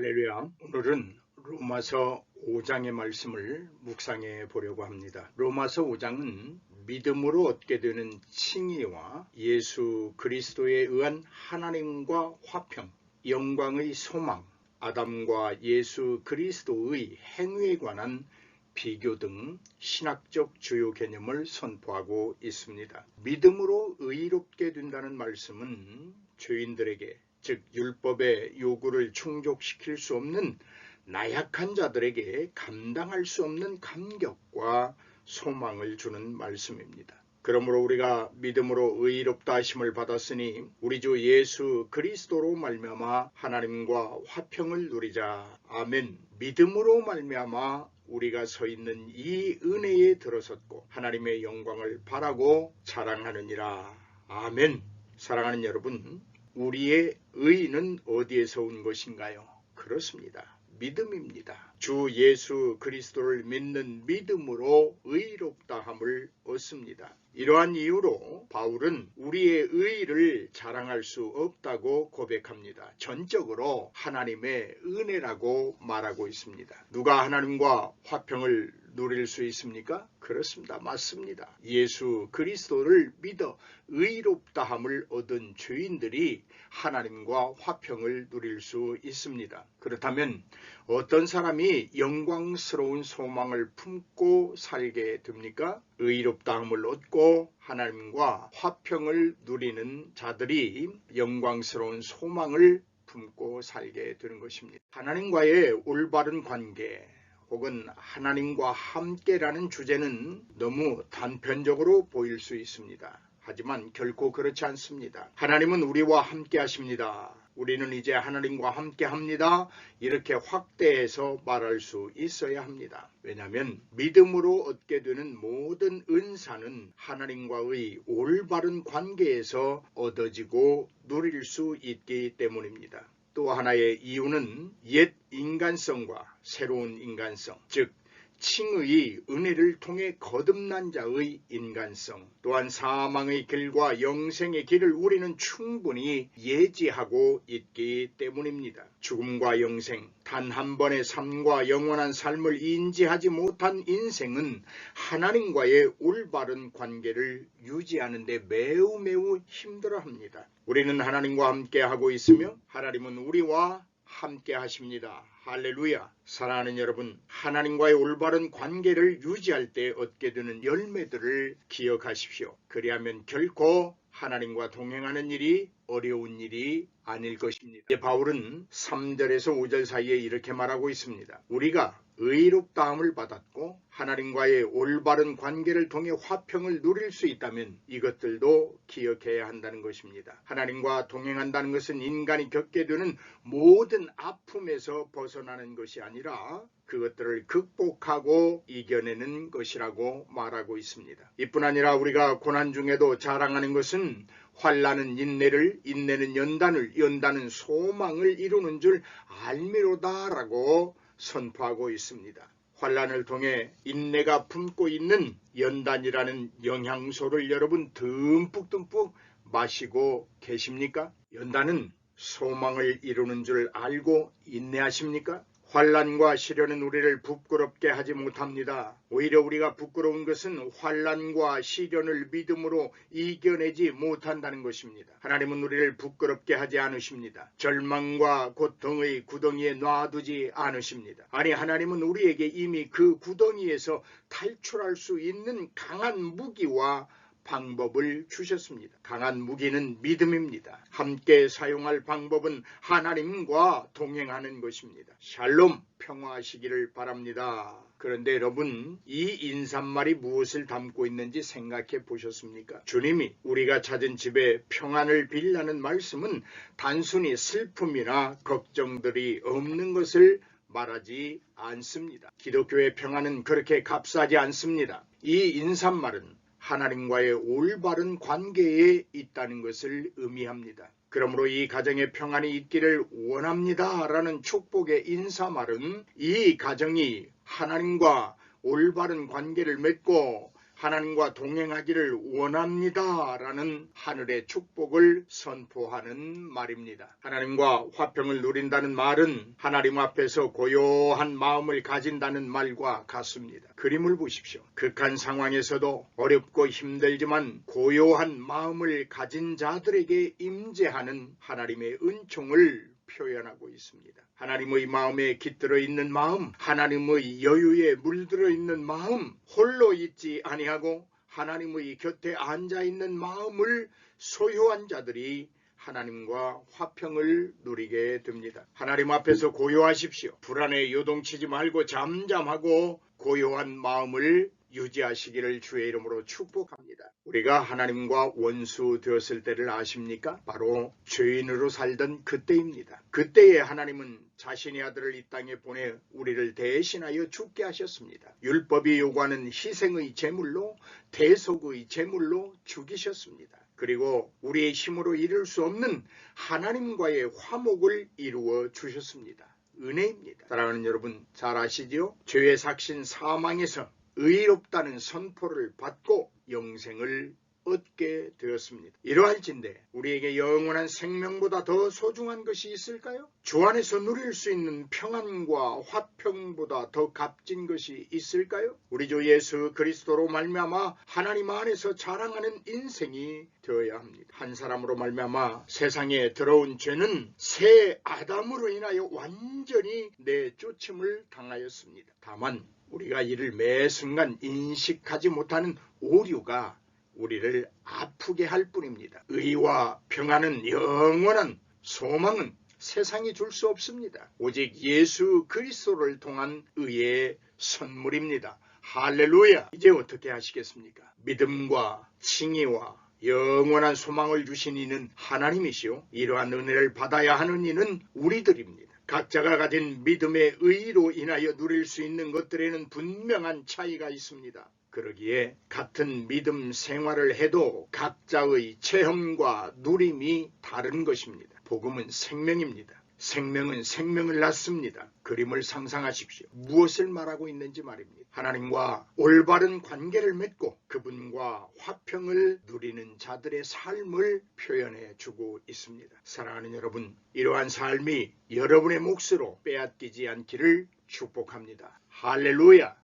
할렐루야. 오늘은 로마서 5장의 말씀을 묵상해 보려고 합니다. 로마서 5장은 믿음으로 얻게 되는 칭의와 예수 그리스도에 의한 하나님과 화평, 영광의 소망, 아담과 예수 그리스도의 행위에 관한 비교 등 신학적 주요 개념을 선포하고 있습니다. 믿음으로 의롭게 된다는 말씀은 죄인들에게, 즉 율법의 요구를 충족시킬 수 없는 나약한 자들에게 감당할 수 없는 감격과 소망을 주는 말씀입니다. 그러므로 우리가 믿음으로 의롭다 하심을 받았으니 우리 주 예수 그리스도로 말미암아 하나님과 화평을 누리자. 아멘. 믿음으로 말미암아 우리가 서 있는 이 은혜에 들어섰고 하나님의 영광을 바라고 자랑하느니라. 아멘. 사랑하는 여러분, 우리의 의는 어디에서 온 것인가요? 그렇습니다. 믿음입니다. 주 예수 그리스도를 믿는 믿음으로 의롭다함을 얻습니다. 이러한 이유로 바울은 우리의 의를 자랑할 수 없다고 고백합니다. 전적으로 하나님의 은혜라고 말하고 있습니다. 누가 하나님과 화평을 누릴 수 있습니까? 그렇습니다. 맞습니다. 예수 그리스도를 믿어 의롭다함을 얻은 죄인들이 하나님과 화평을 누릴 수 있습니다. 그렇다면 어떤 사람이 영광스러운 소망을 품고 살게 됩니까? 의롭다함을 얻고 하나님과 화평을 누리는 자들이 영광스러운 소망을 품고 살게 되는 것입니다. 하나님과의 올바른 관계 혹은 하나님과 함께라는 주제는 너무 단편적으로 보일 수 있습니다. 하지만 결코 그렇지 않습니다. 하나님은 우리와 함께 하십니다. 우리는 이제 하나님과 함께 합니다. 이렇게 확대해서 말할 수 있어야 합니다. 왜냐하면 믿음으로 얻게 되는 모든 은사는 하나님과의 올바른 관계에서 얻어지고 누릴 수 있기 때문입니다. 또 하나의 이유는 옛 인간성과 새로운 인간성, 즉 칭의 은혜를 통해 거듭난 자의 인간성, 또한 사망의 길과 영생의 길을 우리는 충분히 예지하고 있기 때문입니다. 죽음과 영생, 단 한 번의 삶과 영원한 삶을 인지하지 못한 인생은 하나님과의 올바른 관계를 유지하는 데 매우 힘들어합니다. 우리는 하나님과 함께 하고 있으며 하나님은 우리와 함께 하십니다. 할렐루야. 사랑하는 여러분, 하나님과의 올바른 관계를 유지할 때 얻게 되는 열매들을 기억하십시오. 그리하면 결코 하나님과 동행하는 일이 어려운 일이 아닐 것입니다. 바울은 3절에서 5절 사이에 이렇게 말하고 있습니다. 우리가 의롭다함을 받았고 하나님과의 올바른 관계를 통해 화평을 누릴 수 있다면 이것들도 기억해야 한다는 것입니다. 하나님과 동행한다는 것은 인간이 겪게 되는 모든 아픔에서 벗어나는 것이 아니라 그것들을 극복하고 이겨내는 것이라고 말하고 있습니다. 이뿐 아니라 우리가 고난 중에도 자랑하는 것은 환난은 인내를, 인내는 연단을, 연단은 소망을 이루는 줄 알미로다라고 선포하고 있습니다. 환난을 통해 인내가 품고 있는 연단이라는 영양소를 여러분 듬뿍 마시고 계십니까? 연단은 소망을 이루는 줄 알고 인내하십니까? 환난과 시련은 우리를 부끄럽게 하지 못합니다. 오히려 우리가 부끄러운 것은 환난과 시련을 믿음으로 이겨내지 못한다는 것입니다. 하나님은 우리를 부끄럽게 하지 않으십니다. 절망과 고통의 구덩이에 놔두지 않으십니다. 아니, 하나님은 우리에게 이미 그 구덩이에서 탈출할 수 있는 강한 무기와 방법을 주셨습니다. 강한 무기는 믿음입니다. 함께 사용할 방법은 하나님과 동행하는 것입니다. 샬롬, 평화하시기를 바랍니다. 그런데 여러분, 이 인사말이 무엇을 담고 있는지 생각해 보셨습니까? 주님이 우리가 찾은 집에 평안을 빌라는 말씀은 단순히 슬픔이나 걱정들이 없는 것을 말하지 않습니다. 기독교의 평안은 그렇게 값싸지 않습니다. 이 인사말은 하나님과의 올바른 관계에 있다는 것을 의미합니다. 그러므로 이 가정에 평안이 있기를 원합니다 라는 축복의 인사말은 이 가정이 하나님과 올바른 관계를 맺고 하나님과 동행하기를 원합니다 라는 하늘의 축복을 선포하는 말입니다. 하나님과 화평을 누린다는 말은 하나님 앞에서 고요한 마음을 가진다는 말과 같습니다. 그림을 보십시오. 극한 상황에서도 어렵고 힘들지만 고요한 마음을 가진 자들에게 임재하는 하나님의 은총을 표현하고 있습니다. 하나님의 마음에 깃들어 있는 마음, 하나님의 여유에 물들어 있는 마음, 홀로 있지 아니하고 하나님의 곁에 앉아 있는 마음을 소유한 자들이 하나님과 화평을 누리게 됩니다. 하나님 앞에서 고요하십시오. 불안에 요동치지 말고 잠잠하고 고요한 마음을 유지하시기를 주의 이름으로 축복합니다. 우리가 하나님과 원수 되었을 때를 아십니까? 바로 죄인으로 살던 그때입니다. 그때에 하나님은 자신의 아들을 이 땅에 보내 우리를 대신하여 죽게 하셨습니다. 율법이 요구하는 희생의 제물로, 대속의 제물로 죽이셨습니다. 그리고 우리의 힘으로 이룰 수 없는 하나님과의 화목을 이루어 주셨습니다. 은혜입니다. 사랑하는 여러분, 잘 아시지요? 죄의 삭신 사망에서 의롭다는 선포를 받고 영생을 얻게 되었습니다. 이러할진대 우리에게 영원한 생명보다 더 소중한 것이 있을까요? 주 안에서 누릴 수 있는 평안과 화평보다 더 값진 것이 있을까요? 우리 주 예수 그리스도로 말미암아 하나님 안에서 자랑하는 인생이 되어야 합니다. 한 사람으로 말미암아 세상에 들어온 죄는 새 아담으로 인하여 완전히 내쫓음을 당하였습니다. 다만 우리가 이를 매 순간 인식하지 못하는 오류가 우리를 아프게 할 뿐입니다. 의와 평안은 영원한 소망은 세상이 줄 수 없습니다. 오직 예수 그리스도를 통한 의의 선물입니다. 할렐루야! 이제 어떻게 하시겠습니까? 믿음과 칭의와 영원한 소망을 주신 이는 하나님이시오. 이러한 은혜를 받아야 하는 이는 우리들입니다. 각자가 가진 믿음의 의로 인하여 누릴 수 있는 것들에는 분명한 차이가 있습니다. 그러기에 같은 믿음 생활을 해도 각자의 체험과 누림이 다른 것입니다. 복음은 생명입니다. 생명은 생명을 낳습니다. 그림을 상상하십시오. 무엇을 말하고 있는지 말입니다. 하나님과 올바른 관계를 맺고 그분과 화평을 누리는 자들의 삶을 표현해 주고 있습니다. 사랑하는 여러분, 이러한 삶이 여러분의 몫으로 빼앗기지 않기를 축복합니다. 할렐루야!